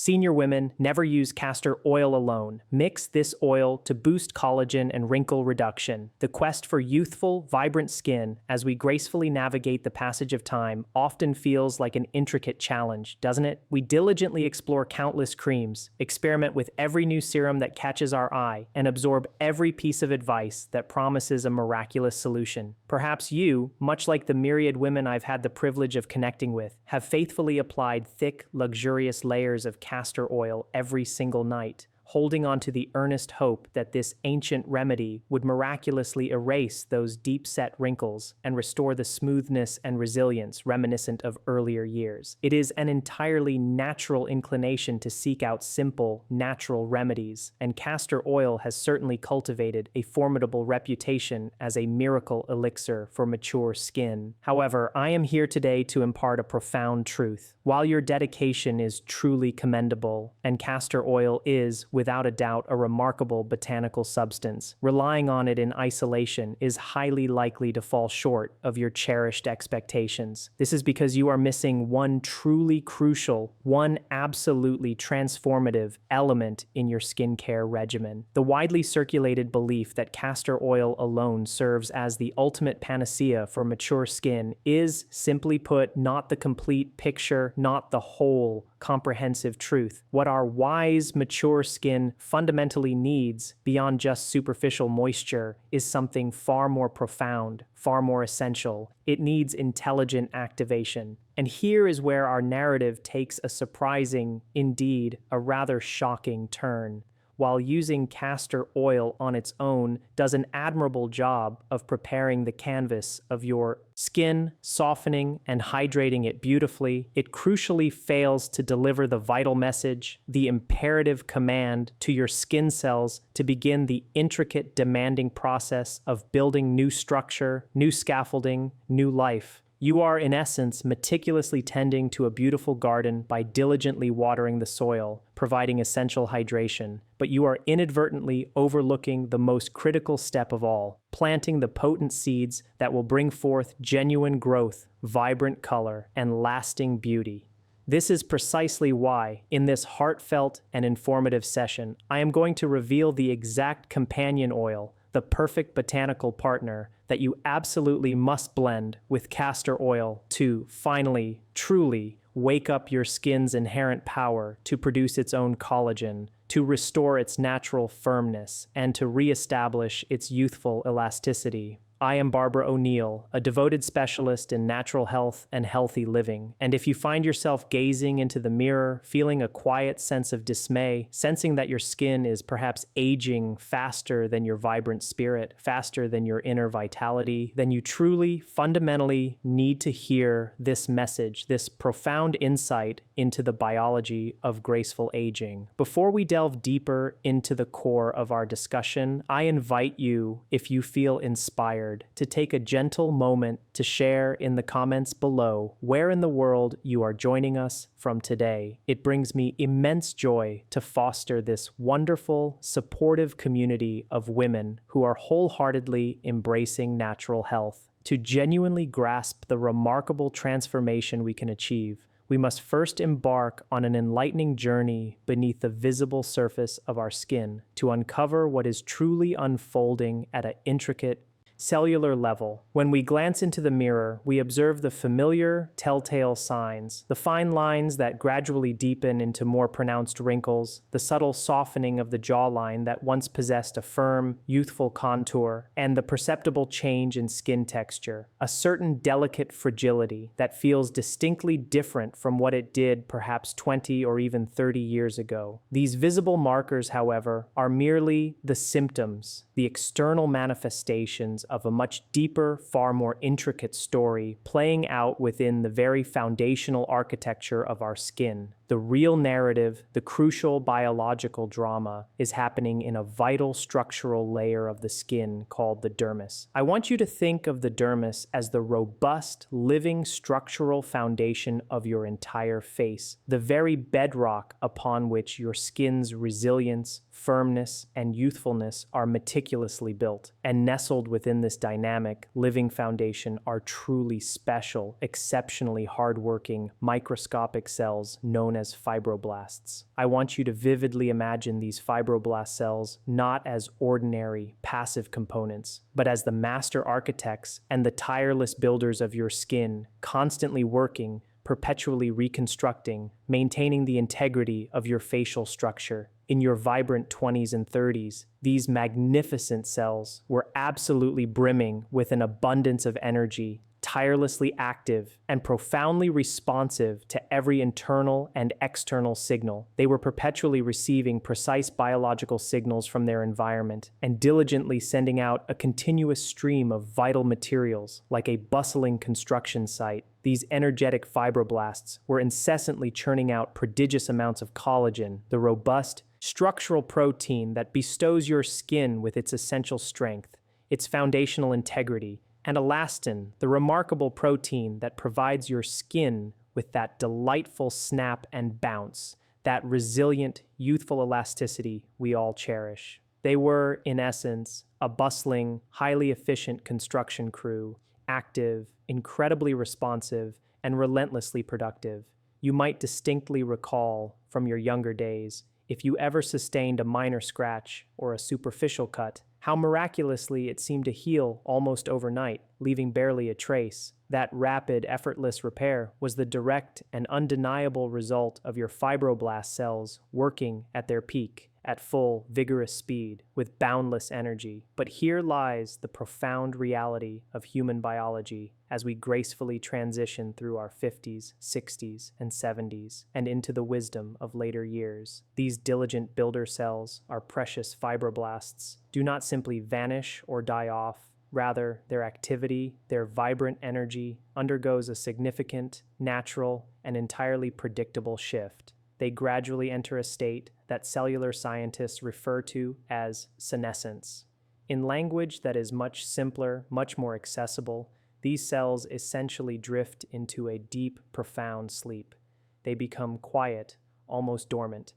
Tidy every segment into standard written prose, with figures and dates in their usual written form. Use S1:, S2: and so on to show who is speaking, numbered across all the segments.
S1: Senior women never use castor oil alone. Mix this oil to boost collagen and wrinkle reduction. The quest for youthful, vibrant skin as we gracefully navigate the passage of time often feels like an intricate challenge, doesn't it? We diligently explore countless creams, experiment with every new serum that catches our eye, and absorb every piece of advice that promises a miraculous solution. Perhaps you, much like the myriad women I've had the privilege of connecting with, have faithfully applied thick, luxurious layers of castor oil every single night, holding on to the earnest hope that this ancient remedy would miraculously erase those deep-set wrinkles and restore the smoothness and resilience reminiscent of earlier years. It is an entirely natural inclination to seek out simple, natural remedies, and castor oil has certainly cultivated a formidable reputation as a miracle elixir for mature skin. However, I am here today to impart a profound truth. While your dedication is truly commendable, and castor oil is, without a doubt, a remarkable botanical substance, relying on it in isolation is highly likely to fall short of your cherished expectations. This is because you are missing one truly crucial, one absolutely transformative element in your skincare regimen. The widely circulated belief that castor oil alone serves as the ultimate panacea for mature skin is, simply put, not the complete picture, not the whole, comprehensive truth. What our wise, mature skin fundamentally needs, beyond just superficial moisture, is something far more profound, far more essential. It needs intelligent activation. And here is where our narrative takes a surprising, indeed, a rather shocking turn. While using castor oil on its own does an admirable job of preparing the canvas of your skin, softening and hydrating it beautifully, it crucially fails to deliver the vital message, the imperative command to your skin cells to begin the intricate, demanding process of building new structure, new scaffolding, new life. You are, in essence, meticulously tending to a beautiful garden by diligently watering the soil, providing essential hydration, but you are inadvertently overlooking the most critical step of all, planting the potent seeds that will bring forth genuine growth, vibrant color, and lasting beauty. This is precisely why, in this heartfelt and informative session, I am going to reveal the exact companion oil, the perfect botanical partner that you absolutely must blend with castor oil to finally, truly wake up your skin's inherent power to produce its own collagen, to restore its natural firmness, and to reestablish its youthful elasticity. I am Barbara O'Neill, a devoted specialist in natural health and healthy living. And if you find yourself gazing into the mirror, feeling a quiet sense of dismay, sensing that your skin is perhaps aging faster than your vibrant spirit, faster than your inner vitality, then you truly, fundamentally need to hear this message, this profound insight into the biology of graceful aging. Before we delve deeper into the core of our discussion, I invite you, if you feel inspired, to take a gentle moment to share in the comments below where in the world you are joining us from today. It brings me immense joy to foster this wonderful, supportive community of women who are wholeheartedly embracing natural health. To genuinely grasp the remarkable transformation we can achieve, we must first embark on an enlightening journey beneath the visible surface of our skin to uncover what is truly unfolding at an intricate cellular level. When we glance into the mirror, we observe the familiar telltale signs, the fine lines that gradually deepen into more pronounced wrinkles, the subtle softening of the jawline that once possessed a firm, youthful contour, and the perceptible change in skin texture, a certain delicate fragility that feels distinctly different from what it did perhaps 20 or even 30 years ago. These visible markers, however, are merely the symptoms, the external manifestations of a much deeper, far more intricate story playing out within the very foundational architecture of our skin. The real narrative, the crucial biological drama, is happening in a vital structural layer of the skin called the dermis. I want you to think of the dermis as the robust, living structural foundation of your entire face, the very bedrock upon which your skin's resilience, firmness, and youthfulness are meticulously built. And nestled within this dynamic, living foundation are truly special, exceptionally hardworking, microscopic cells known as fibroblasts. I want you to vividly imagine these fibroblast cells not as ordinary, passive components, but as the master architects and the tireless builders of your skin, constantly working, perpetually reconstructing, maintaining the integrity of your facial structure. In your vibrant 20s and 30s, these magnificent cells were absolutely brimming with an abundance of energy, tirelessly active, and profoundly responsive to every internal and external signal. They were perpetually receiving precise biological signals from their environment and diligently sending out a continuous stream of vital materials like a bustling construction site. These energetic fibroblasts were incessantly churning out prodigious amounts of collagen, the robust, structural protein that bestows your skin with its essential strength, its foundational integrity, and elastin, the remarkable protein that provides your skin with that delightful snap and bounce, that resilient, youthful elasticity we all cherish. They were, in essence, a bustling, highly efficient construction crew, active, incredibly responsive, and relentlessly productive. You might distinctly recall from your younger days, if you ever sustained a minor scratch or a superficial cut, how miraculously it seemed to heal almost overnight, leaving barely a trace. That rapid, effortless repair was the direct and undeniable result of your fibroblast cells working at their peak, at full, vigorous speed, with boundless energy. But here lies the profound reality of human biology as we gracefully transition through our 50s, 60s, and 70s, and into the wisdom of later years. These diligent builder cells, our precious fibroblasts, do not simply vanish or die off. Rather, their activity, their vibrant energy, undergoes a significant, natural, and entirely predictable shift. They gradually enter a state that cellular scientists refer to as senescence. In language that is much simpler, much more accessible, these cells essentially drift into a deep, profound sleep. They become quiet, almost dormant.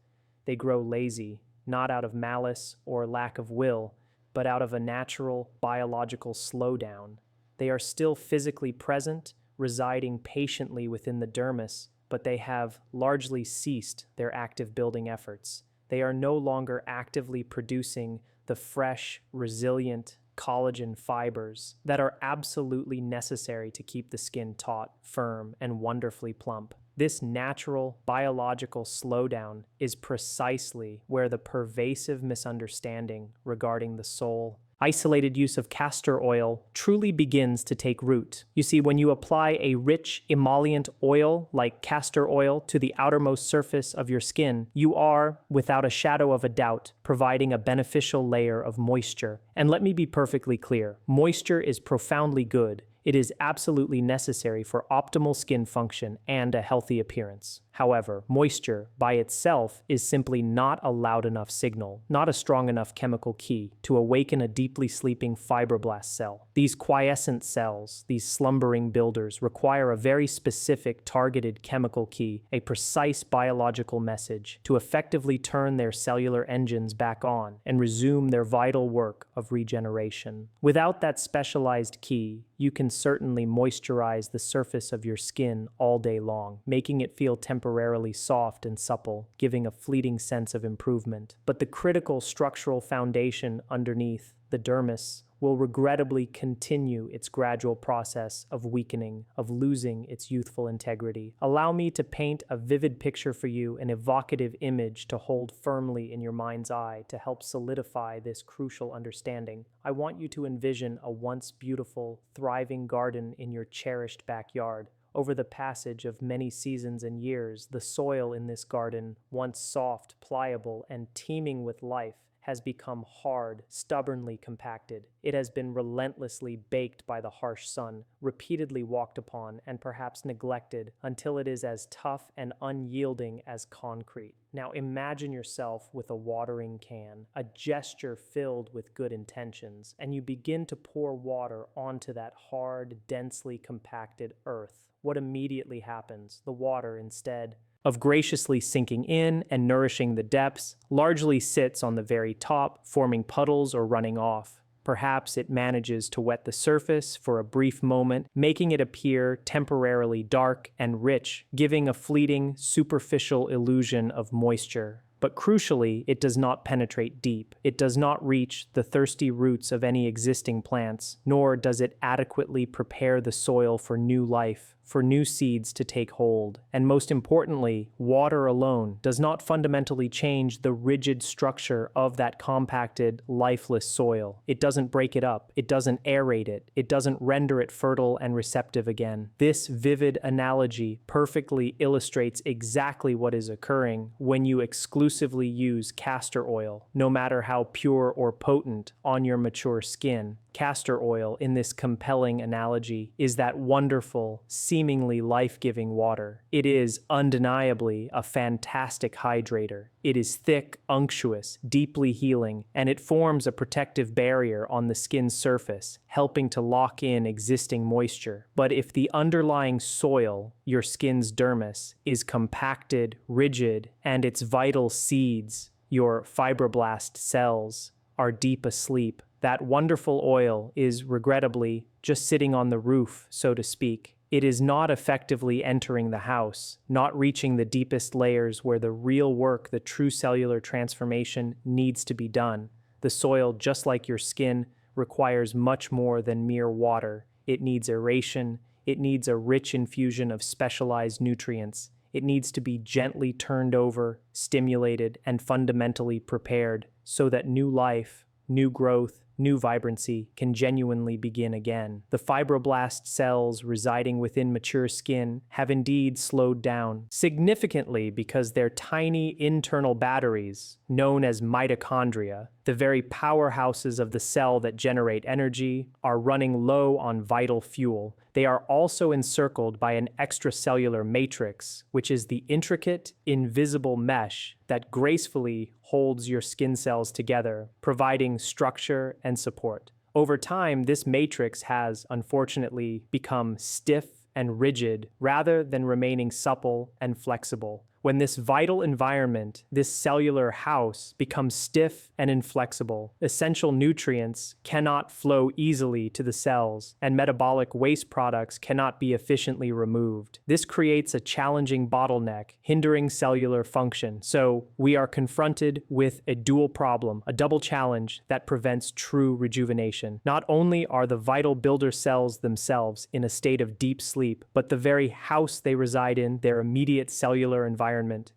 S1: They grow lazy, not out of malice or lack of will, but out of a natural, biological slowdown. They are still physically present, residing patiently within the dermis, but they have largely ceased their active building efforts. They are no longer actively producing the fresh, resilient collagen fibers that are absolutely necessary to keep the skin taut, firm, and wonderfully plump. This natural, biological slowdown is precisely where the pervasive misunderstanding regarding the sole, isolated use of castor oil truly begins to take root. You see, when you apply a rich emollient oil like castor oil to the outermost surface of your skin, you are, without a shadow of a doubt, providing a beneficial layer of moisture. And let me be perfectly clear, moisture is profoundly good. It is absolutely necessary for optimal skin function and a healthy appearance. However, moisture by itself is simply not a loud enough signal, not a strong enough chemical key to awaken a deeply sleeping fibroblast cell. These quiescent cells, these slumbering builders, require a very specific targeted chemical key, a precise biological message, to effectively turn their cellular engines back on and resume their vital work of regeneration. Without that specialized key, you can certainly moisturize the surface of your skin all day long, making it feel temporarily soft and supple, giving a fleeting sense of improvement. But the critical structural foundation underneath, the dermis, will regrettably continue its gradual process of weakening, of losing its youthful integrity. Allow me to paint a vivid picture for you, an evocative image to hold firmly in your mind's eye to help solidify this crucial understanding. I want you to envision a once beautiful, thriving garden in your cherished backyard. Over the passage of many seasons and years, the soil in this garden, once soft, pliable, and teeming with life, has become hard, stubbornly compacted. It has been relentlessly baked by the harsh sun, repeatedly walked upon, and perhaps neglected until it is as tough and unyielding as concrete. Now imagine yourself with a watering can, a gesture filled with good intentions, and you begin to pour water onto that hard, densely compacted earth. What immediately happens? The water, instead of graciously sinking in and nourishing the depths, largely sits on the very top, forming puddles or running off. Perhaps it manages to wet the surface for a brief moment, making it appear temporarily dark and rich, giving a fleeting, superficial illusion of moisture. But crucially, it does not penetrate deep. It does not reach the thirsty roots of any existing plants, nor does it adequately prepare the soil for new life, for new seeds to take hold. And most importantly, water alone does not fundamentally change the rigid structure of that compacted, lifeless soil. It doesn't break it up. It doesn't aerate it. It doesn't render it fertile and receptive again. This vivid analogy perfectly illustrates exactly what is occurring when you exclusively use castor oil, no matter how pure or potent, on your mature skin. Castor oil, in this compelling analogy, is that wonderful, seemingly life-giving water. It is undeniably a fantastic hydrator. It is thick, unctuous, deeply healing, and it forms a protective barrier on the skin's surface, helping to lock in existing moisture. But if the underlying soil, your skin's dermis, is compacted, rigid, and its vital seeds, your fibroblast cells, are deep asleep, that wonderful oil is, regrettably, just sitting on the roof, so to speak. It is not effectively entering the house, not reaching the deepest layers where the real work, the true cellular transformation, needs to be done. The soil, just like your skin, requires much more than mere water. It needs aeration. It needs a rich infusion of specialized nutrients. It needs to be gently turned over, stimulated, and fundamentally prepared so that new life, new growth, new vibrancy can genuinely begin again. The fibroblast cells residing within mature skin have indeed slowed down significantly because their tiny internal batteries, known as mitochondria, the very powerhouses of the cell that generate energy, are running low on vital fuel. They are also encircled by an extracellular matrix, which is the intricate, invisible mesh that gracefully holds your skin cells together, providing structure and support. Over time, this matrix has, unfortunately, become stiff and rigid rather than remaining supple and flexible. When this vital environment, this cellular house, becomes stiff and inflexible, essential nutrients cannot flow easily to the cells, and metabolic waste products cannot be efficiently removed. This creates a challenging bottleneck, hindering cellular function. So, we are confronted with a dual problem, a double challenge that prevents true rejuvenation. Not only are the vital builder cells themselves in a state of deep sleep, but the very house they reside in, their immediate cellular environment,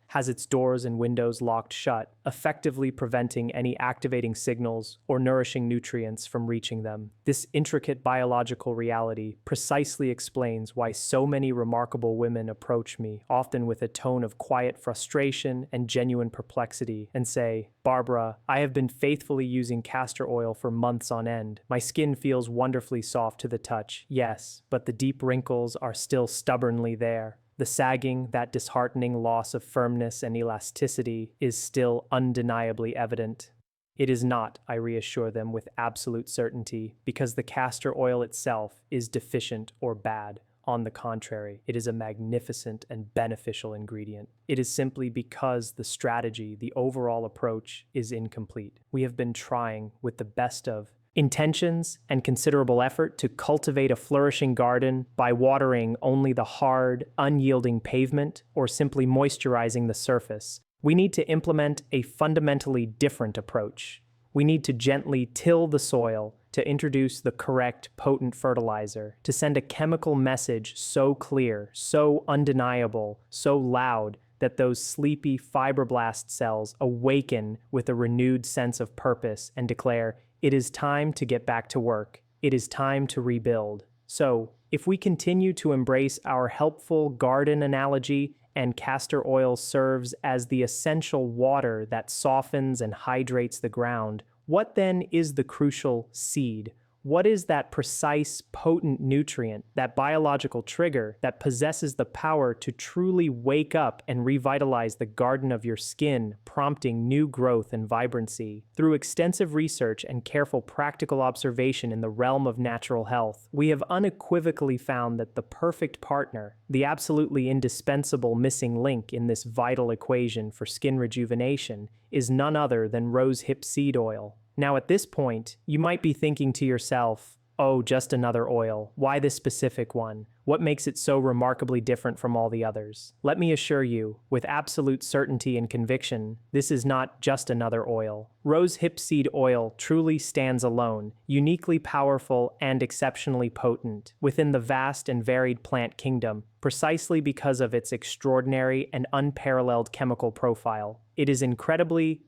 S1: has its doors and windows locked shut, effectively preventing any activating signals or nourishing nutrients from reaching them. This intricate biological reality precisely explains why so many remarkable women approach me, often with a tone of quiet frustration and genuine perplexity, and say, "Barbara, I have been faithfully using castor oil for months on end. My skin feels wonderfully soft to the touch, yes, but the deep wrinkles are still stubbornly there. The sagging, that disheartening loss of firmness and elasticity, is still undeniably evident." It is not, I reassure them with absolute certainty, because the castor oil itself is deficient or bad. On the contrary, it is a magnificent and beneficial ingredient. It is simply because the strategy, the overall approach, is incomplete. We have been trying, with the best of intentions and considerable effort, to cultivate a flourishing garden by watering only the hard, unyielding pavement or simply moisturizing the surface. We need to implement a fundamentally different approach. We need to gently till the soil, to introduce the correct, potent fertilizer, to send a chemical message so clear, so undeniable, so loud, that those sleepy fibroblast cells awaken with a renewed sense of purpose and declare, "It is time to get back to work. It is time to rebuild." So, if we continue to embrace our helpful garden analogy, and castor oil serves as the essential water that softens and hydrates the ground, what then is the crucial seed? What is that precise, potent nutrient, that biological trigger that possesses the power to truly wake up and revitalize the garden of your skin, prompting new growth and vibrancy? Through extensive research and careful practical observation in the realm of natural health, we have unequivocally found that the perfect partner, the absolutely indispensable missing link in this vital equation for skin rejuvenation, is none other than rosehip seed oil. Now at this point, you might be thinking to yourself, oh, just another oil. Why this specific one? What makes it so remarkably different from all the others? Let me assure you, with absolute certainty and conviction, this is not just another oil. Rose hip seed oil truly stands alone, uniquely powerful and exceptionally potent within the vast and varied plant kingdom, precisely because of its extraordinary and unparalleled chemical profile. It is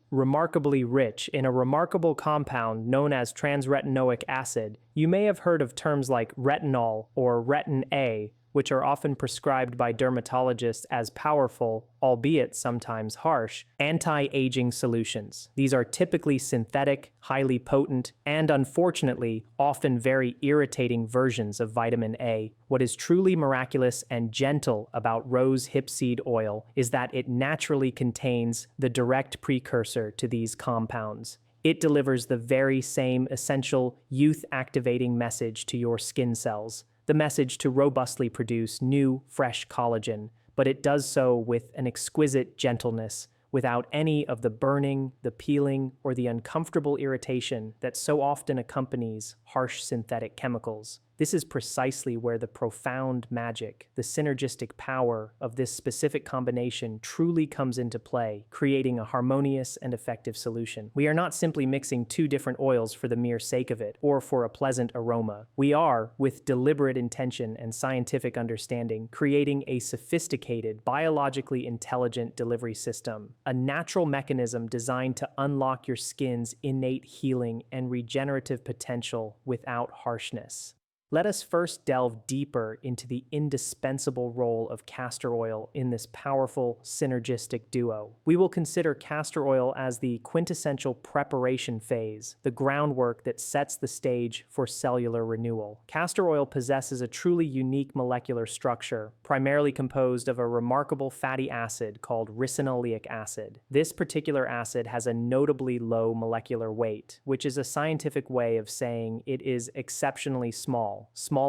S1: remarkably rich in a remarkable compound known as transretinoic acid. You may have heard of terms like retinol or retin A, which are often prescribed by dermatologists as powerful, albeit sometimes harsh, anti-aging solutions. These are typically synthetic, highly potent, and unfortunately, often very irritating versions of vitamin A. What is truly miraculous and gentle about rose hip seed oil is that it naturally contains the direct precursor to these compounds. It delivers the very same essential youth-activating message to your skin cells, the message to robustly produce new, fresh collagen, but it does so with an exquisite gentleness, without any of the burning, the peeling, or the uncomfortable irritation that so often accompanies harsh synthetic chemicals. This is precisely where the profound magic, the synergistic power of this specific combination truly comes into play, creating a harmonious and effective solution. We are not simply mixing two different oils for the mere sake of it, or for a pleasant aroma. We are, with deliberate intention and scientific understanding, creating a sophisticated, biologically intelligent delivery system, a natural mechanism designed to unlock your skin's innate healing and regenerative potential without harshness. Let us first delve deeper into the indispensable role of castor oil in this powerful, synergistic duo. We will consider castor oil as the quintessential preparation phase, the groundwork that sets the stage for cellular renewal. Castor oil possesses a truly unique molecular structure, primarily composed of a remarkable fatty acid called ricinoleic acid. This particular acid has a notably low molecular weight, which is a scientific way of saying it is exceptionally small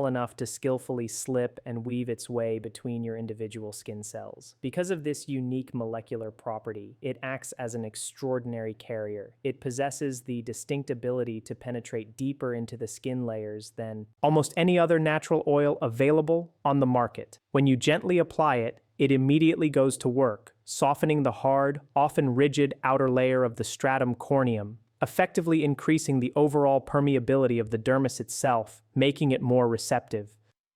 S1: enough to skillfully slip and weave its way between your individual skin cells. Because of this unique molecular property, it acts as an extraordinary carrier. It possesses the distinct ability to penetrate deeper into the skin layers than almost any other natural oil available on the market. When you gently apply it, it immediately goes to work, softening the hard, often rigid outer layer of the stratum corneum, effectively increasing the overall permeability of the dermis itself, making it more receptive.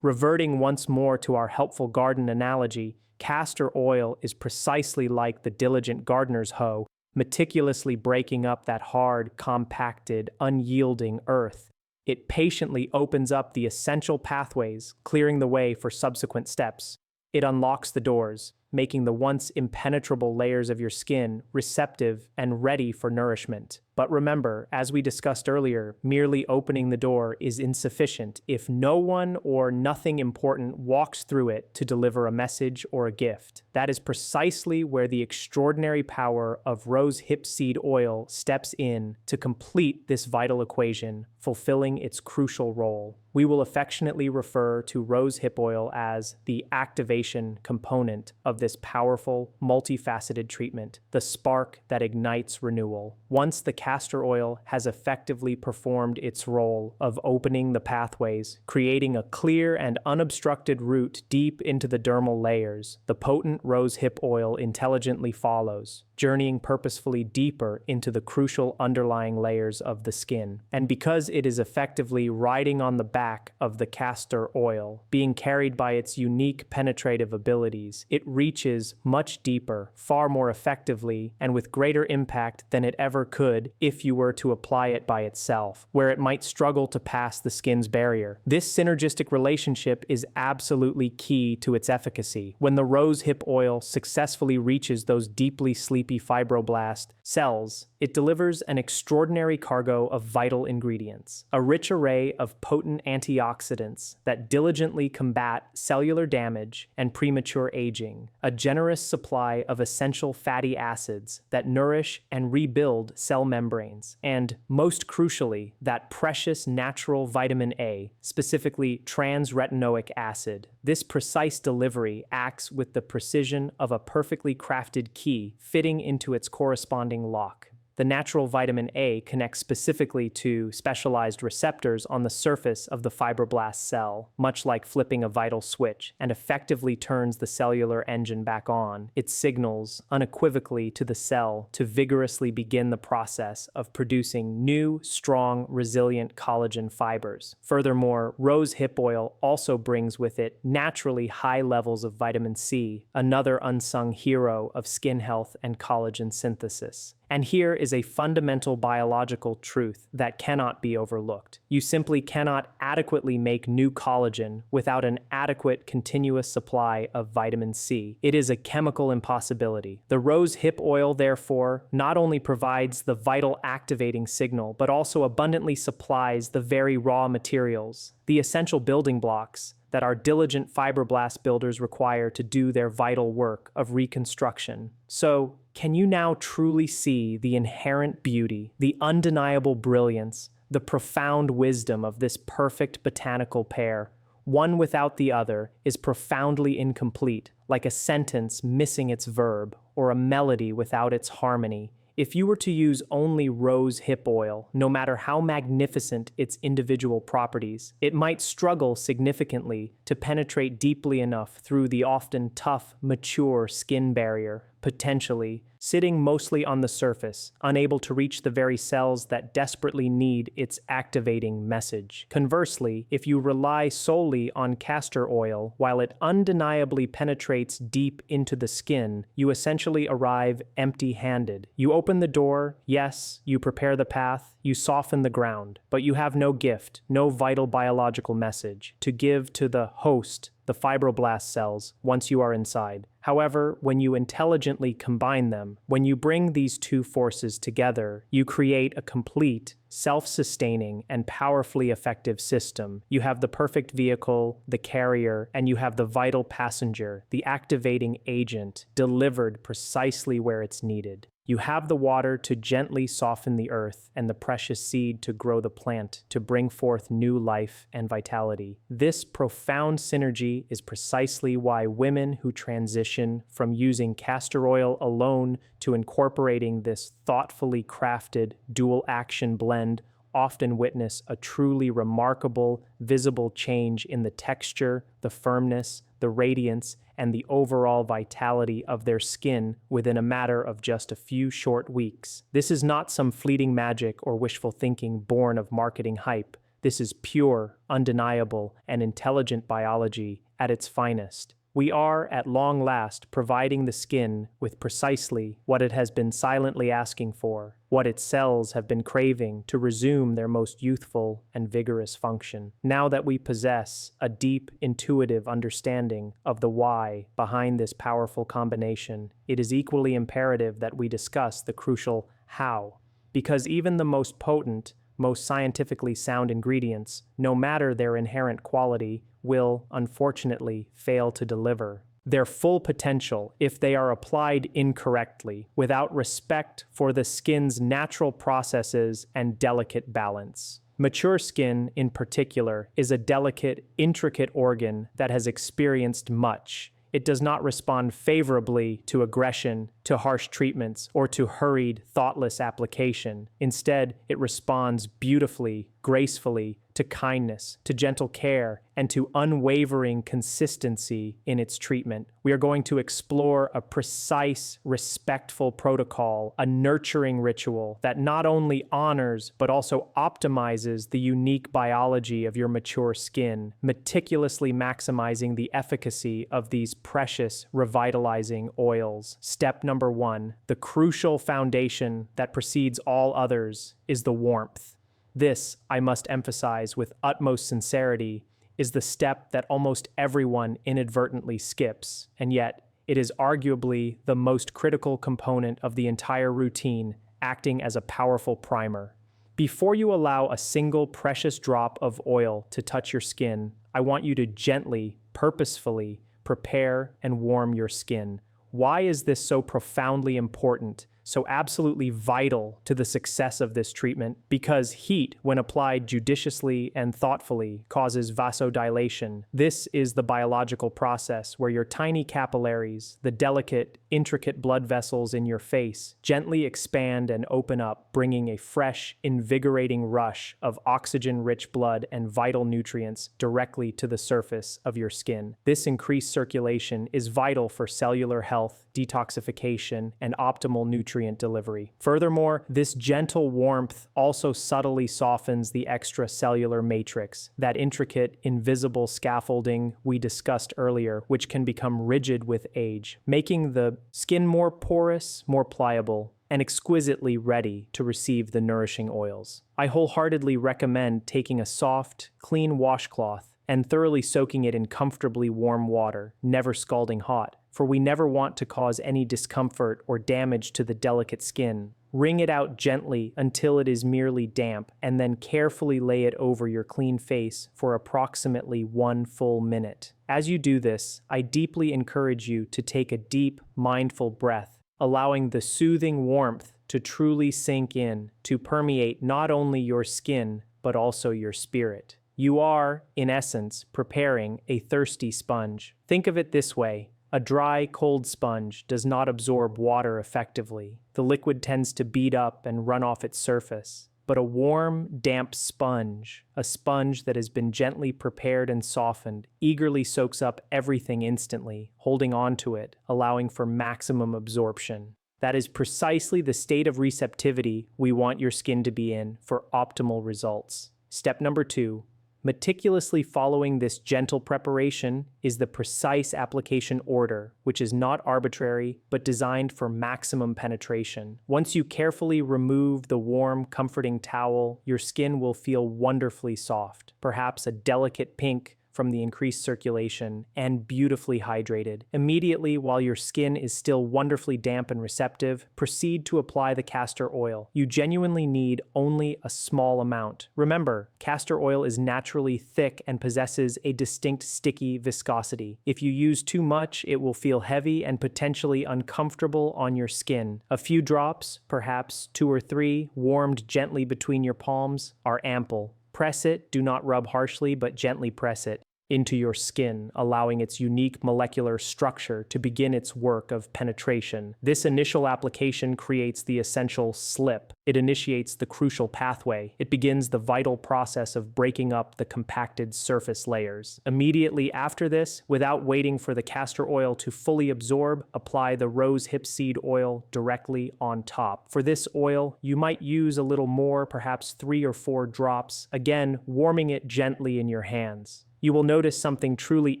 S1: Reverting once more to our helpful garden analogy, castor oil is precisely like the diligent gardener's hoe, meticulously breaking up that hard, compacted, unyielding earth. It patiently opens up the essential pathways, clearing the way for subsequent steps. It unlocks the doors, making the once impenetrable layers of your skin receptive and ready for nourishment. But remember, as we discussed earlier, merely opening the door is insufficient if no one or nothing important walks through it to deliver a message or a gift. That is precisely where the extraordinary power of rose hip seed oil steps in to complete this vital equation, fulfilling its crucial role. We will affectionately refer to rose hip oil as the activation component of this powerful, multifaceted treatment, the spark that ignites renewal. Once the castor oil has effectively performed its role of opening the pathways, creating a clear and unobstructed route deep into the dermal layers, the potent rose hip oil intelligently follows, journeying purposefully deeper into the crucial underlying layers of the skin. And because it is effectively riding on the back of the castor oil, being carried by its unique penetrative abilities, it reaches much deeper, far more effectively, and with greater impact than it ever could if you were to apply it by itself, where it might struggle to pass the skin's barrier. This synergistic relationship is absolutely key to its efficacy. When the rose hip oil successfully reaches those deeply sleepy fibroblast cells, it delivers an extraordinary cargo of vital ingredients, a rich array of potent antioxidants that diligently combat cellular damage and premature aging, a generous supply of essential fatty acids that nourish and rebuild cell membranes, and, most crucially, that precious natural vitamin A, specifically transretinoic acid. This precise delivery acts with the precision of a perfectly crafted key fitting into its corresponding lock. The natural vitamin A connects specifically to specialized receptors on the surface of the fibroblast cell, much like flipping a vital switch, and effectively turns the cellular engine back on. It signals unequivocally to the cell to vigorously begin the process of producing new, strong, resilient collagen fibers. Furthermore, rose hip oil also brings with it naturally high levels of vitamin C, another unsung hero of skin health and collagen synthesis. And here is a fundamental biological truth that cannot be overlooked. You simply cannot adequately make new collagen without an adequate continuous supply of vitamin C. It is a chemical impossibility. The rose hip oil, therefore, not only provides the vital activating signal, but also abundantly supplies the very raw materials, the essential building blocks that our diligent fibroblast builders require to do their vital work of reconstruction. So, can you now truly see the inherent beauty, the undeniable brilliance, the profound wisdom of this perfect botanical pair? One without the other is profoundly incomplete, like a sentence missing its verb, or a melody without its harmony. If you were to use only rose hip oil, no matter how magnificent its individual properties, it might struggle significantly to penetrate deeply enough through the often tough, mature skin barrier, potentially sitting mostly on the surface, unable to reach the very cells that desperately need its activating message. Conversely, if you rely solely on castor oil, while it undeniably penetrates deep into the skin, you essentially arrive empty-handed. You open the door, yes, you prepare the path, you soften the ground, but you have no gift, no vital biological message to give to the host, the fibroblast cells, once you are inside. However, when you intelligently combine them, when you bring these two forces together, you create a complete, self-sustaining, and powerfully effective system. You have the perfect vehicle, the carrier, and you have the vital passenger, the activating agent, delivered precisely where it's needed. You have the water to gently soften the earth and the precious seed to grow the plant, to bring forth new life and vitality. This profound synergy is precisely why women who transition from using castor oil alone to incorporating this thoughtfully crafted dual-action blend often witness a truly remarkable, visible change in the texture, the firmness, the radiance, and the overall vitality of their skin within a matter of just a few short weeks. This is not some fleeting magic or wishful thinking born of marketing hype. This is pure, undeniable, and intelligent biology at its finest. We are, at long last, providing the skin with precisely what it has been silently asking for, what its cells have been craving to resume their most youthful and vigorous function. Now that we possess a deep, intuitive understanding of the why behind this powerful combination, it is equally imperative that we discuss the crucial how, because even the most potent, most scientifically sound ingredients, no matter their inherent quality, will, unfortunately, fail to deliver their full potential if they are applied incorrectly, without respect for the skin's natural processes and delicate balance. Mature skin, in particular, is a delicate, intricate organ that has experienced much. It does not respond favorably to aggression, to harsh treatments, or to hurried, thoughtless application. Instead, it responds beautifully, gracefully, to kindness, to gentle care, and to unwavering consistency in its treatment. We are going to explore a precise, respectful protocol, a nurturing ritual that not only honors but also optimizes the unique biology of your mature skin, meticulously maximizing the efficacy of these precious, revitalizing oils. Step number 1, the crucial foundation that precedes all others, is the warmth. This, I must emphasize with utmost sincerity, is the step that almost everyone inadvertently skips, and yet it is arguably the most critical component of the entire routine, acting as a powerful primer. Before you allow a single precious drop of oil to touch your skin, I want you to gently, purposefully prepare and warm your skin. Why is this so profoundly important, so absolutely vital to the success of this treatment because heat, when applied judiciously and thoughtfully, causes vasodilation. This is the biological process where your tiny capillaries, the delicate, intricate blood vessels in your face, gently expand and open up, bringing a fresh, invigorating rush of oxygen-rich blood and vital nutrients directly to the surface of your skin. This increased circulation is vital for cellular health, detoxification, and optimal nutrient delivery. Furthermore, this gentle warmth also subtly softens the extracellular matrix, that intricate, invisible scaffolding we discussed earlier, which can become rigid with age, making the skin more porous, more pliable, and exquisitely ready to receive the nourishing oils. I wholeheartedly recommend taking a soft, clean washcloth and thoroughly soaking it in comfortably warm water, never scalding hot, for we never want to cause any discomfort or damage to the delicate skin. Wring it out gently until it is merely damp, and then carefully lay it over your clean face for approximately 1 full minute. As you do this, I deeply encourage you to take a deep, mindful breath, allowing the soothing warmth to truly sink in, to permeate not only your skin, but also your spirit. You are, in essence, preparing a thirsty sponge. Think of it this way. A dry, cold sponge does not absorb water effectively. The liquid tends to bead up and run off its surface. But a warm, damp sponge, a sponge that has been gently prepared and softened, eagerly soaks up everything instantly, holding on to it, allowing for maximum absorption. That is precisely the state of receptivity we want your skin to be in for optimal results. Step number 2. Meticulously following this gentle preparation is the precise application order, which is not arbitrary, but designed for maximum penetration. Once you carefully remove the warm, comforting towel, your skin will feel wonderfully soft, perhaps a delicate pink from the increased circulation, and beautifully hydrated. Immediately, while your skin is still wonderfully damp and receptive, proceed to apply the castor oil. You genuinely need only a small amount. Remember, castor oil is naturally thick and possesses a distinct sticky viscosity. If you use too much, it will feel heavy and potentially uncomfortable on your skin. A few drops, perhaps 2 or 3, warmed gently between your palms, are ample. Press it, do not rub harshly, but gently press it into your skin, allowing its unique molecular structure to begin its work of penetration. This initial application creates the essential slip. It initiates the crucial pathway. It begins the vital process of breaking up the compacted surface layers. Immediately after this, without waiting for the castor oil to fully absorb, apply the rose hip seed oil directly on top. For this oil, you might use a little more, perhaps 3 or 4 drops, again, warming it gently in your hands. You will notice something truly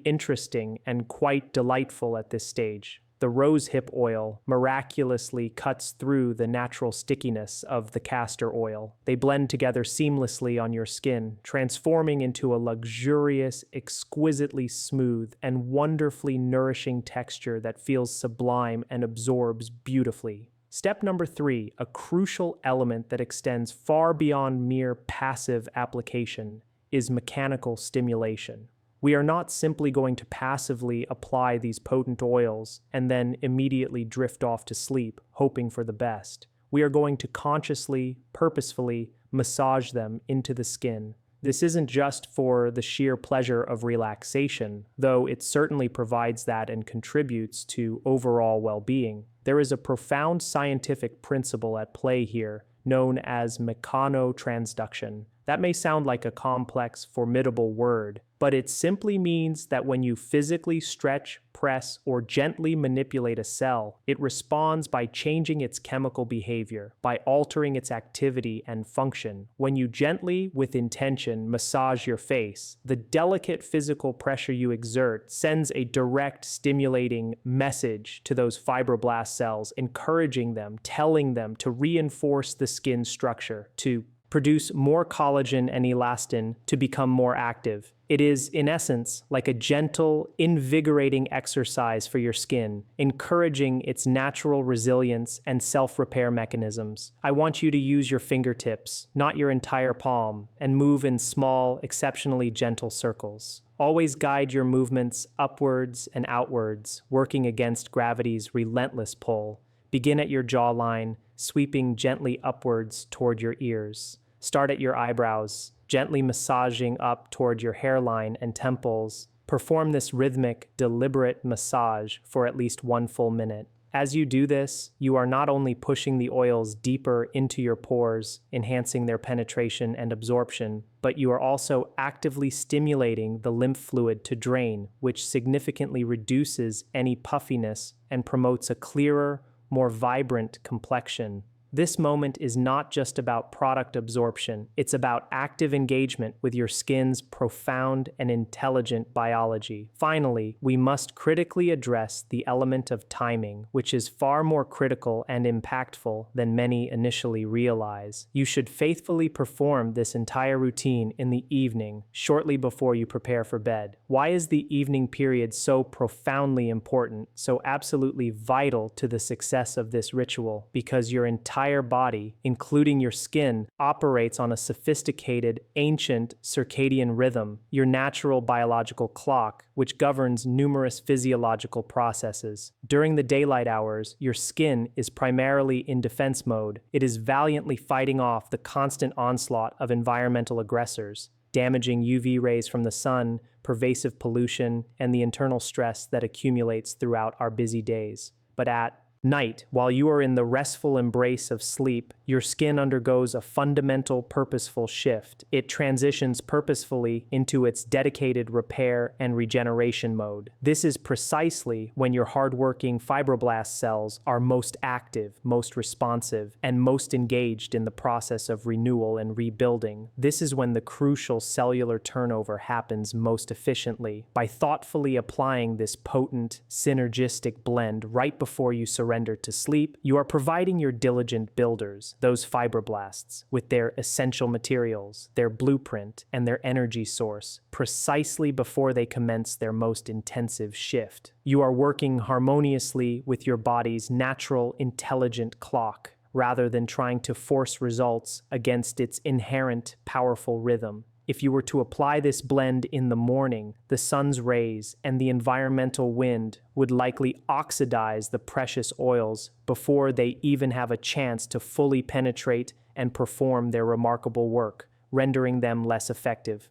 S1: interesting and quite delightful at this stage. The rosehip oil miraculously cuts through the natural stickiness of the castor oil. They blend together seamlessly on your skin, transforming into a luxurious, exquisitely smooth, and wonderfully nourishing texture that feels sublime and absorbs beautifully. Step number 3, a crucial element that extends far beyond mere passive application, is mechanical stimulation. We are not simply going to passively apply these potent oils and then immediately drift off to sleep, hoping for the best. We are going to consciously, purposefully massage them into the skin. This isn't just for the sheer pleasure of relaxation, though it certainly provides that and contributes to overall well-being. There is a profound scientific principle at play here, known as mechanotransduction. That may sound like a complex, formidable word, but it simply means that when you physically stretch, press, or gently manipulate a cell, it responds by changing its chemical behavior, by altering its activity and function. When you gently, with intention, massage your face, the delicate physical pressure you exert sends a direct, stimulating message to those fibroblast cells, encouraging them, telling them to reinforce the skin structure, to produce more collagen and elastin, to become more active. It is, in essence, like a gentle, invigorating exercise for your skin, encouraging its natural resilience and self-repair mechanisms. I want you to use your fingertips, not your entire palm, and move in small, exceptionally gentle circles. Always guide your movements upwards and outwards, working against gravity's relentless pull. Begin at your jawline, sweeping gently upwards toward your ears. Start at your eyebrows, gently massaging up toward your hairline and temples. Perform this rhythmic, deliberate massage for at least 1 full minute. As you do this, you are not only pushing the oils deeper into your pores, enhancing their penetration and absorption, but you are also actively stimulating the lymph fluid to drain, which significantly reduces any puffiness and promotes a clearer, more vibrant complexion. This moment is not just about product absorption, it's about active engagement with your skin's profound and intelligent biology. Finally, we must critically address the element of timing, which is far more critical and impactful than many initially realize. You should faithfully perform this entire routine in the evening, shortly before you prepare for bed. Why is the evening period so profoundly important, so absolutely vital to the success of this ritual? Because your entire body, including your skin, operates on a sophisticated, ancient circadian rhythm, your natural biological clock, which governs numerous physiological processes. During the daylight hours, your skin is primarily in defense mode. It is valiantly fighting off the constant onslaught of environmental aggressors, damaging UV rays from the sun, pervasive pollution, and the internal stress that accumulates throughout our busy days. But at night, while you are in the restful embrace of sleep, your skin undergoes a fundamental, purposeful shift. It transitions purposefully into its dedicated repair and regeneration mode. This is precisely when your hardworking fibroblast cells are most active, most responsive, and most engaged in the process of renewal and rebuilding. This is when the crucial cellular turnover happens most efficiently. By thoughtfully applying this potent, synergistic blend right before you surrender to sleep, you are providing your diligent builders, those fibroblasts, with their essential materials, their blueprint, and their energy source, precisely before they commence their most intensive shift. You are working harmoniously with your body's natural, intelligent clock, rather than trying to force results against its inherent, powerful rhythm. If you were to apply this blend in the morning, the sun's rays and the environmental wind would likely oxidize the precious oils before they even have a chance to fully penetrate and perform their remarkable work, rendering them less effective.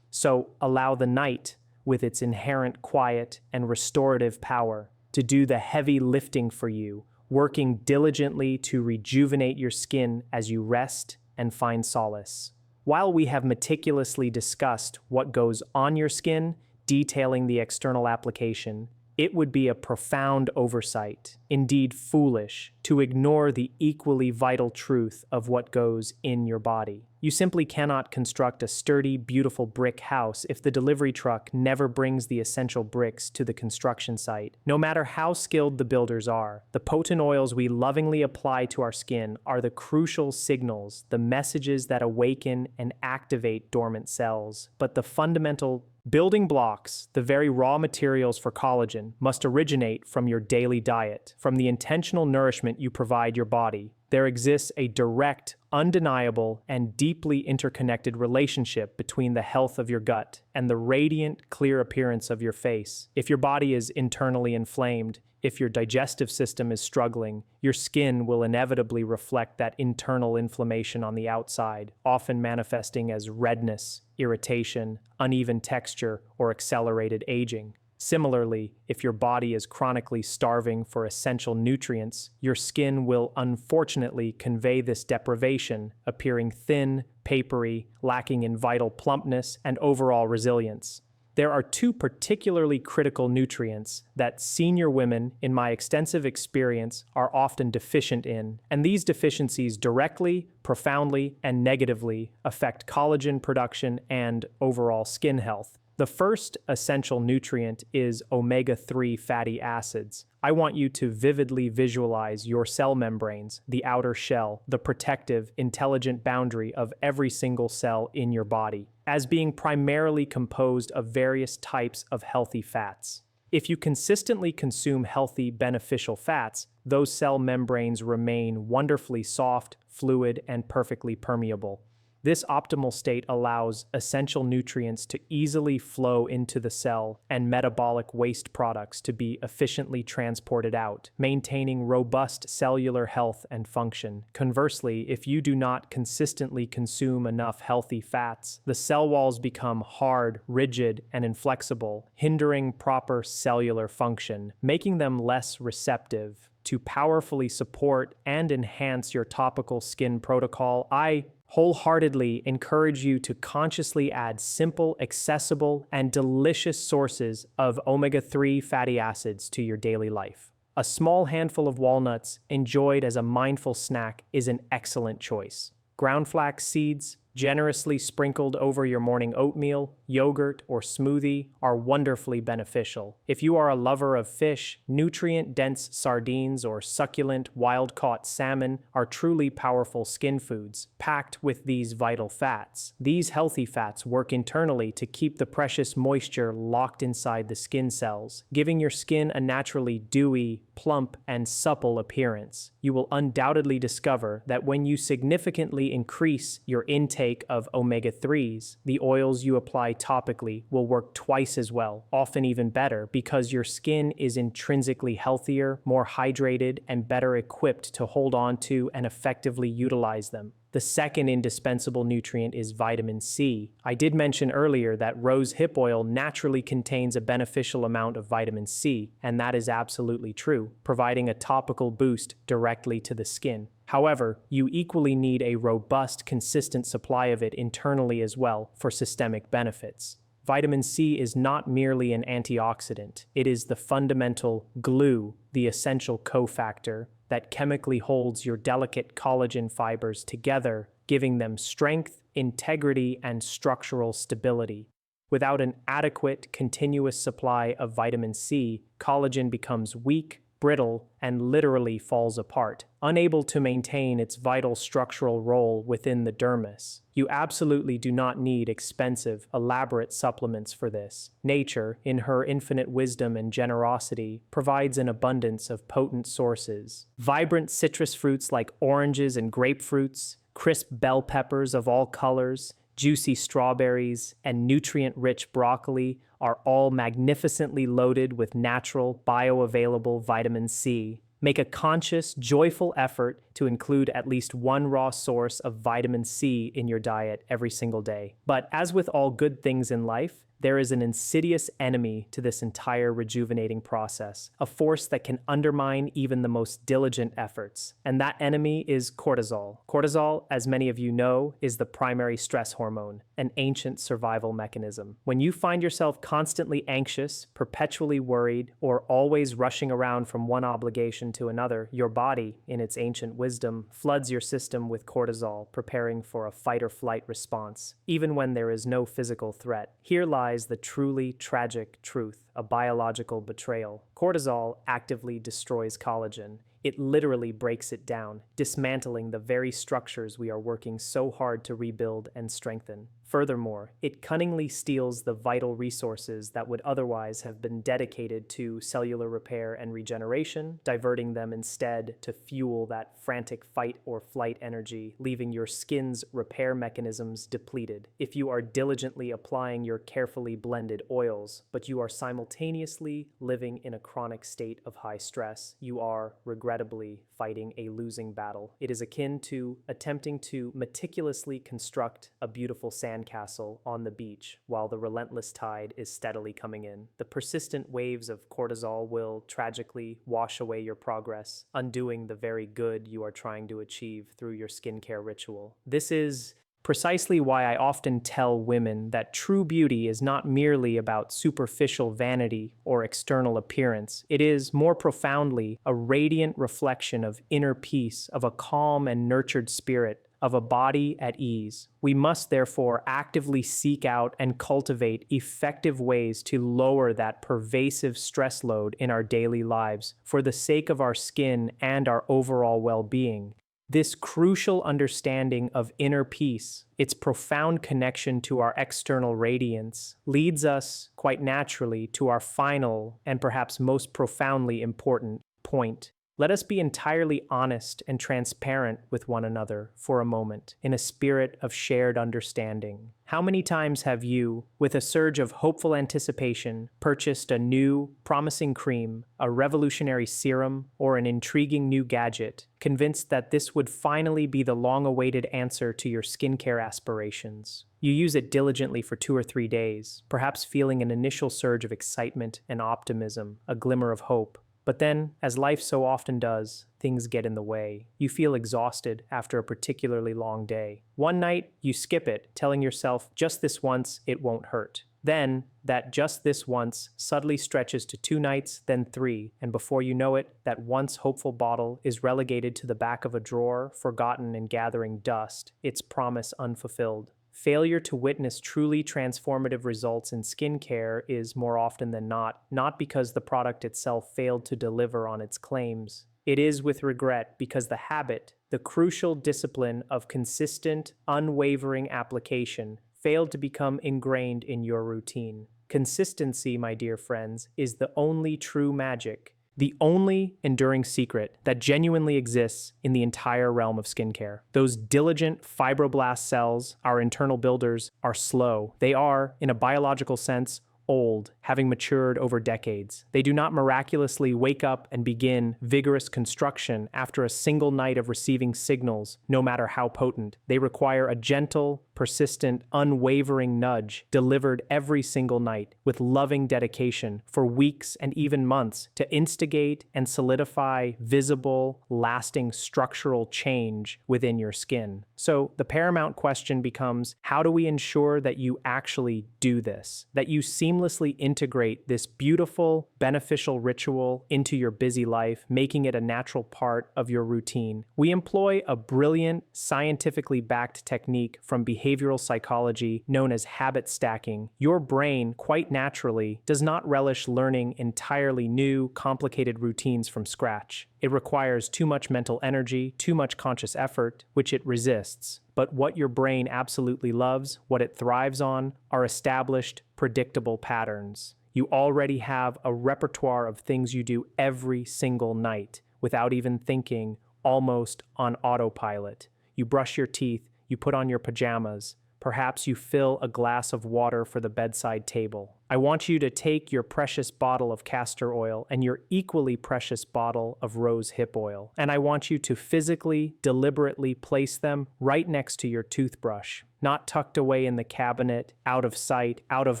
S1: So allow the night, with its inherent quiet and restorative power, to do the heavy lifting for you, working diligently to rejuvenate your skin as you rest and find solace. While we have meticulously discussed what goes on your skin, detailing the external application, it would be a profound oversight, indeed foolish, to ignore the equally vital truth of what goes in your body. You simply cannot construct a sturdy, beautiful brick house if the delivery truck never brings the essential bricks to the construction site. No matter how skilled the builders are, the potent oils we lovingly apply to our skin are the crucial signals, the messages that awaken and activate dormant cells. But the fundamental building blocks, the very raw materials for collagen, must originate from your daily diet, from the intentional nourishment you provide your body. There exists a direct, undeniable, and deeply interconnected relationship between the health of your gut and the radiant, clear appearance of your face. If your body is internally inflamed, if your digestive system is struggling, your skin will inevitably reflect that internal inflammation on the outside, often manifesting as redness, irritation, uneven texture, or accelerated aging. Similarly, if your body is chronically starving for essential nutrients, your skin will unfortunately convey this deprivation, appearing thin, papery, lacking in vital plumpness and overall resilience. There are two particularly critical nutrients that senior women, in my extensive experience, are often deficient in, and these deficiencies directly, profoundly, and negatively affect collagen production and overall skin health. The first essential nutrient is omega-3 fatty acids. I want you to vividly visualize your cell membranes, the outer shell, the protective, intelligent boundary of every single cell in your body, as being primarily composed of various types of healthy fats. If you consistently consume healthy, beneficial fats, those cell membranes remain wonderfully soft, fluid, and perfectly permeable. This optimal state allows essential nutrients to easily flow into the cell and metabolic waste products to be efficiently transported out, maintaining robust cellular health and function. Conversely, if you do not consistently consume enough healthy fats, the cell walls become hard, rigid, and inflexible, hindering proper cellular function, making them less receptive. To powerfully support and enhance your topical skin protocol, I wholeheartedly encourage you to consciously add simple, accessible, and delicious sources of omega-3 fatty acids to your daily life. A small handful of walnuts, enjoyed as a mindful snack, is an excellent choice. Ground flax seeds, generously sprinkled over your morning oatmeal, yogurt, or smoothie, are wonderfully beneficial. If you are a lover of fish, nutrient-dense sardines or succulent wild-caught salmon are truly powerful skin foods, packed with these vital fats. These healthy fats work internally to keep the precious moisture locked inside the skin cells, giving your skin a naturally dewy, plump, and supple appearance. You will undoubtedly discover that when you significantly increase your intake of omega-3s, the oils you apply topically will work twice as well, often even better, because your skin is intrinsically healthier, more hydrated, and better equipped to hold on to and effectively utilize them. The second indispensable nutrient is vitamin C. I did mention earlier that rose hip oil naturally contains a beneficial amount of vitamin C, and that is absolutely true, providing a topical boost directly to the skin. However, you equally need a robust, consistent supply of it internally as well for systemic benefits. Vitamin C is not merely an antioxidant. It is the fundamental glue, the essential cofactor that chemically holds your delicate collagen fibers together, giving them strength, integrity, and structural stability. Without an adequate, continuous supply of vitamin C, collagen becomes weak, brittle, and literally falls apart, unable to maintain its vital structural role within the dermis. You absolutely do not need expensive, elaborate supplements for this. Nature, in her infinite wisdom and generosity, provides an abundance of potent sources. Vibrant citrus fruits like oranges and grapefruits, crisp bell peppers of all colors, juicy strawberries, and nutrient-rich broccoli are all magnificently loaded with natural, bioavailable vitamin C. Make a conscious, joyful effort to include at least one raw source of vitamin C in your diet every single day. But as with all good things in life, there is an insidious enemy to this entire rejuvenating process, a force that can undermine even the most diligent efforts. And that enemy is cortisol. Cortisol, as many of you know, is the primary stress hormone, an ancient survival mechanism. When you find yourself constantly anxious, perpetually worried, or always rushing around from one obligation to another, your body, in its ancient wisdom, floods your system with cortisol, preparing for a fight-or-flight response, even when there is no physical threat. Here lies the truly tragic truth, a biological betrayal. Cortisol actively destroys collagen. It literally breaks it down, dismantling the very structures we are working so hard to rebuild and strengthen. Furthermore, it cunningly steals the vital resources that would otherwise have been dedicated to cellular repair and regeneration, diverting them instead to fuel that frantic fight or flight energy, leaving your skin's repair mechanisms depleted. If you are diligently applying your carefully blended oils, but you are simultaneously living in a chronic state of high stress, you are, regrettably, fighting a losing battle. It is akin to attempting to meticulously construct a beautiful sandcastle on the beach while the relentless tide is steadily coming in. The persistent waves of cortisol will tragically wash away your progress, undoing the very good you are trying to achieve through your skincare ritual. This is precisely why I often tell women that true beauty is not merely about superficial vanity or external appearance. It is, more profoundly, a radiant reflection of inner peace, of a calm and nurtured spirit, of a body at ease. We must therefore actively seek out and cultivate effective ways to lower that pervasive stress load in our daily lives for the sake of our skin and our overall well-being. This crucial understanding of inner peace, its profound connection to our external radiance, leads us, quite naturally, to our final and perhaps most profoundly important point. Let us be entirely honest and transparent with one another for a moment, in a spirit of shared understanding. How many times have you, with a surge of hopeful anticipation, purchased a new, promising cream, a revolutionary serum, or an intriguing new gadget, convinced that this would finally be the long-awaited answer to your skincare aspirations? You use it diligently for 2 or 3 days, perhaps feeling an initial surge of excitement and optimism, a glimmer of hope. But then, as life so often does, things get in the way. You feel exhausted after a particularly long day. One night, you skip it, telling yourself, just this once, it won't hurt. Then, that just this once subtly stretches to 2 nights, then 3, and before you know it, that once hopeful bottle is relegated to the back of a drawer, forgotten and gathering dust, its promise unfulfilled. Failure to witness truly transformative results in skincare is, more often than not because the product itself failed to deliver on its claims. It is with regret because the habit, the crucial discipline of consistent, unwavering application, failed to become ingrained in your routine. Consistency, my dear friends, is the only true magic, the only enduring secret that genuinely exists in the entire realm of skincare. Those diligent fibroblast cells, our internal builders, are slow. They are, in a biological sense, old, having matured over decades. They do not miraculously wake up and begin vigorous construction after a single night of receiving signals, no matter how potent. They require a gentle, persistent, unwavering nudge delivered every single night with loving dedication for weeks and even months to instigate and solidify visible, lasting structural change within your skin. So the paramount question becomes, how do we ensure that you actually do this? That you seamlessly integrate this beautiful, beneficial ritual into your busy life, making it a natural part of your routine? We employ a brilliant, scientifically backed technique from behavioral psychology known as habit stacking. Your brain, quite naturally, does not relish learning entirely new, complicated routines from scratch. It requires too much mental energy, too much conscious effort, which it resists. But what your brain absolutely loves, what it thrives on, are established, predictable patterns. You already have a repertoire of things you do every single night, without even thinking, almost on autopilot. You brush your teeth, you put on your pajamas, perhaps you fill a glass of water for the bedside table. I want you to take your precious bottle of castor oil and your equally precious bottle of rose hip oil, and I want you to physically, deliberately place them right next to your toothbrush, not tucked away in the cabinet, out of sight, out of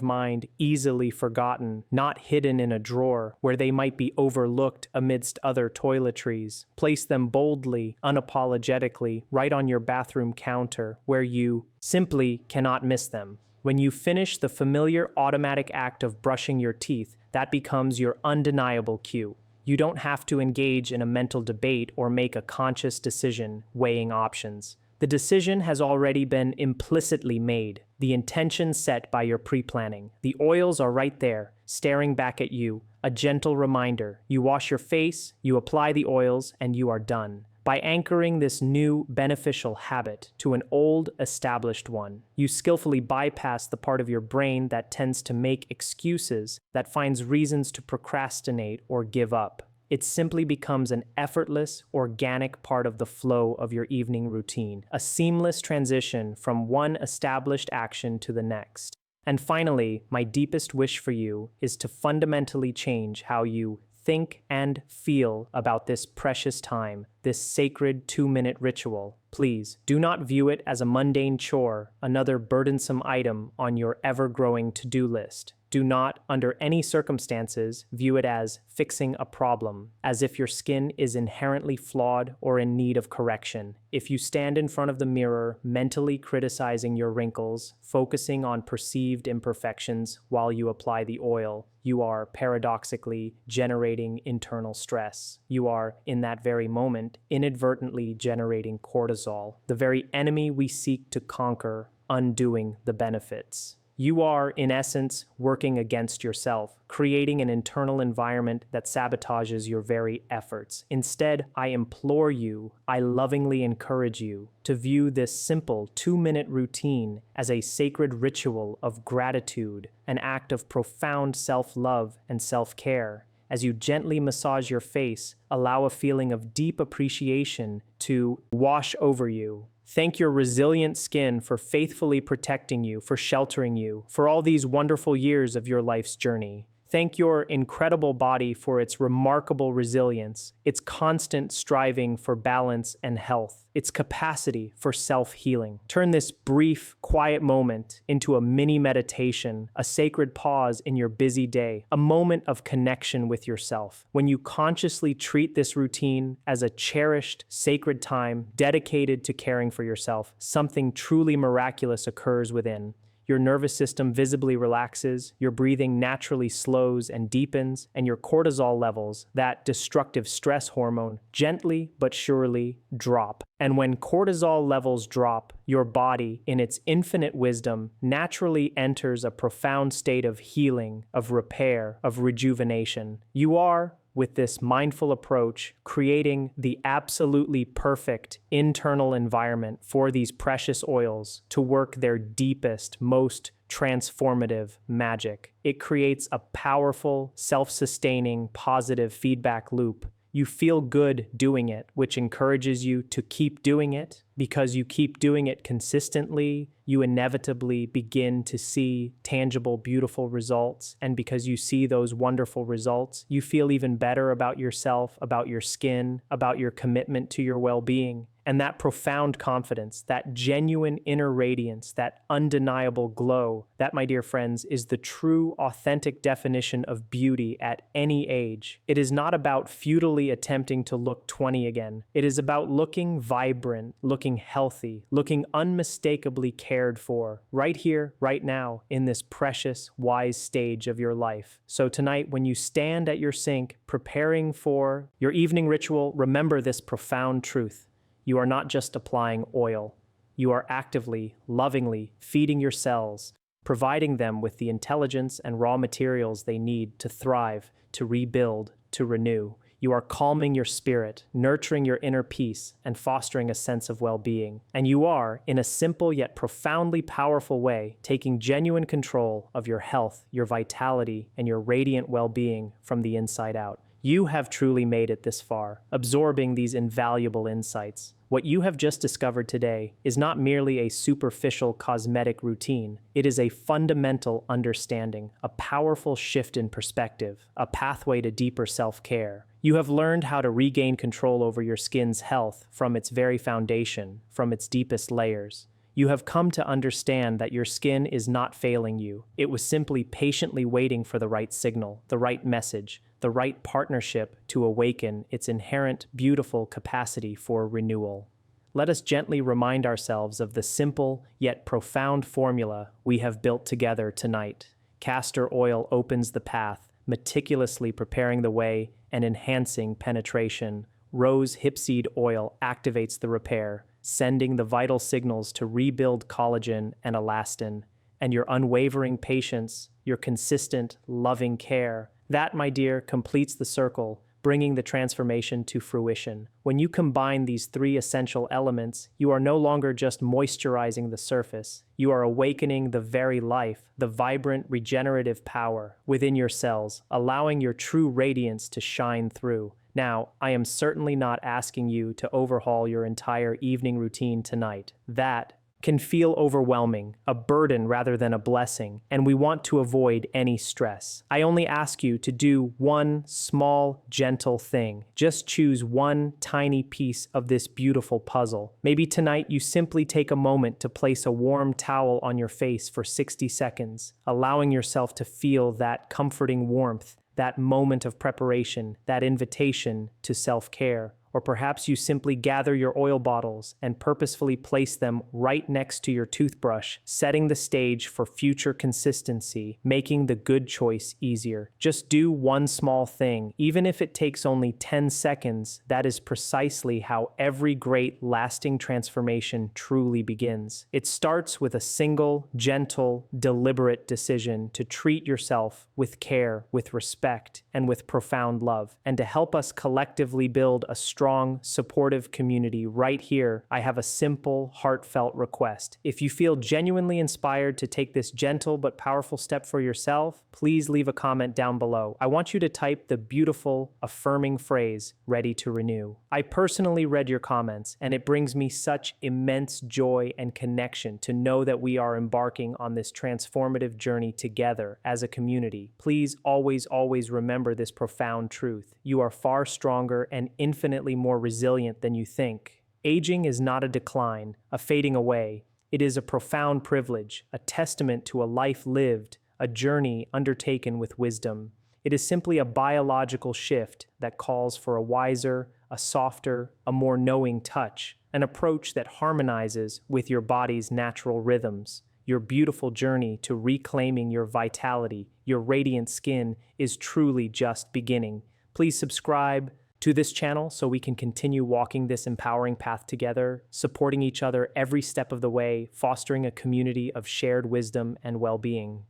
S1: mind, easily forgotten, not hidden in a drawer where they might be overlooked amidst other toiletries. Place them boldly, unapologetically, right on your bathroom counter where you simply cannot miss them. When you finish the familiar automatic act of brushing your teeth, that becomes your undeniable cue. You don't have to engage in a mental debate or make a conscious decision weighing options. The decision has already been implicitly made, the intention set by your pre-planning. The oils are right there, staring back at you, a gentle reminder. You wash your face, you apply the oils, and you are done. By anchoring this new, beneficial habit to an old, established one, you skillfully bypass the part of your brain that tends to make excuses, that finds reasons to procrastinate or give up. It simply becomes an effortless, organic part of the flow of your evening routine, a seamless transition from one established action to the next. And finally, my deepest wish for you is to fundamentally change how you think and feel about this precious time, this sacred 2-minute ritual. Please, do not view it as a mundane chore, another burdensome item on your ever-growing to-do list. Do not, under any circumstances, view it as fixing a problem, as if your skin is inherently flawed or in need of correction. If you stand in front of the mirror, mentally criticizing your wrinkles, focusing on perceived imperfections while you apply the oil, you are paradoxically generating internal stress. You are, in that very moment, inadvertently generating cortisol, the very enemy we seek to conquer, undoing the benefits. You are, in essence, working against yourself, creating an internal environment that sabotages your very efforts. Instead, I implore you, I lovingly encourage you to view this simple 2-minute routine as a sacred ritual of gratitude, an act of profound self-love and self-care, As you gently massage your face, allow a feeling of deep appreciation to wash over you. Thank your resilient skin for faithfully protecting you, for sheltering you, for all these wonderful years of your life's journey. Thank your incredible body for its remarkable resilience, its constant striving for balance and health, its capacity for self-healing. Turn this brief, quiet moment into a mini meditation, a sacred pause in your busy day, a moment of connection with yourself. When you consciously treat this routine as a cherished, sacred time dedicated to caring for yourself, something truly miraculous occurs within. Your nervous system visibly relaxes, your breathing naturally slows and deepens, and your cortisol levels, that destructive stress hormone, gently but surely drop. And when cortisol levels drop, your body, in its infinite wisdom, naturally enters a profound state of healing, of repair, of rejuvenation. You are, with this mindful approach, creating the absolutely perfect internal environment for these precious oils to work their deepest, most transformative magic. It creates a powerful, self-sustaining, positive feedback loop. You feel good doing it, which encourages you to keep doing it. Because you keep doing it consistently, you inevitably begin to see tangible, beautiful results. And because you see those wonderful results, you feel even better about yourself, about your skin, about your commitment to your well-being. And that profound confidence, that genuine inner radiance, that undeniable glow, that, my dear friends, is the true, authentic definition of beauty at any age. It is not about futilely attempting to look 20 again. It is about looking vibrant, looking healthy, looking unmistakably cared for, right here, right now, in this precious, wise stage of your life. So tonight, when you stand at your sink, preparing for your evening ritual, remember this profound truth. You are not just applying oil. You are actively, lovingly feeding your cells, providing them with the intelligence and raw materials they need to thrive, to rebuild, to renew. You are calming your spirit, nurturing your inner peace, and fostering a sense of well-being. And you are, in a simple yet profoundly powerful way, taking genuine control of your health, your vitality, and your radiant well-being from the inside out. You have truly made it this far, absorbing these invaluable insights. What you have just discovered today is not merely a superficial cosmetic routine. It is a fundamental understanding, a powerful shift in perspective, a pathway to deeper self-care. You have learned how to regain control over your skin's health from its very foundation, from its deepest layers. You have come to understand that your skin is not failing you. It was simply patiently waiting for the right signal, the right message, the right partnership to awaken its inherent beautiful capacity for renewal. Let us gently remind ourselves of the simple yet profound formula we have built together tonight. Castor oil opens the path, meticulously preparing the way and enhancing penetration. Rose hipseed oil activates the repair, sending the vital signals to rebuild collagen and elastin. And your unwavering patience, your consistent, loving care, that, my dear, completes the circle, bringing the transformation to fruition. When you combine these three essential elements, you are no longer just moisturizing the surface. You are awakening the very life, the vibrant, regenerative power within your cells, allowing your true radiance to shine through. Now, I am certainly not asking you to overhaul your entire evening routine tonight. That can feel overwhelming, a burden rather than a blessing, and we want to avoid any stress. I only ask you to do one small, gentle thing. Just choose one tiny piece of this beautiful puzzle. Maybe tonight you simply take a moment to place a warm towel on your face for 60 seconds, allowing yourself to feel that comforting warmth, that moment of preparation, that invitation to self-care. Or perhaps you simply gather your oil bottles and purposefully place them right next to your toothbrush, setting the stage for future consistency, making the good choice easier. Just do one small thing, even if it takes only 10 seconds. That is precisely how every great, lasting transformation truly begins. It starts with a single, gentle, deliberate decision to treat yourself with care, with respect, and with profound love. And to help us collectively build a strong strong, supportive community right here, I have a simple, heartfelt request. If you feel genuinely inspired to take this gentle but powerful step for yourself, please leave a comment down below. I want you to type the beautiful, affirming phrase, "ready to renew." I personally read your comments, and it brings me such immense joy and connection to know that we are embarking on this transformative journey together as a community. Please always remember this profound truth. You are far stronger and infinitely more resilient than you think. Aging is not a decline, a fading away. It is a profound privilege, a testament to a life lived, a journey undertaken with wisdom. It is simply a biological shift that calls for a wiser, a softer, a more knowing touch, an approach that harmonizes with your body's natural rhythms. Your beautiful journey to reclaiming your vitality, your radiant skin, is truly just beginning. Please subscribe to this channel so we can continue walking this empowering path together, supporting each other every step of the way, fostering a community of shared wisdom and well-being.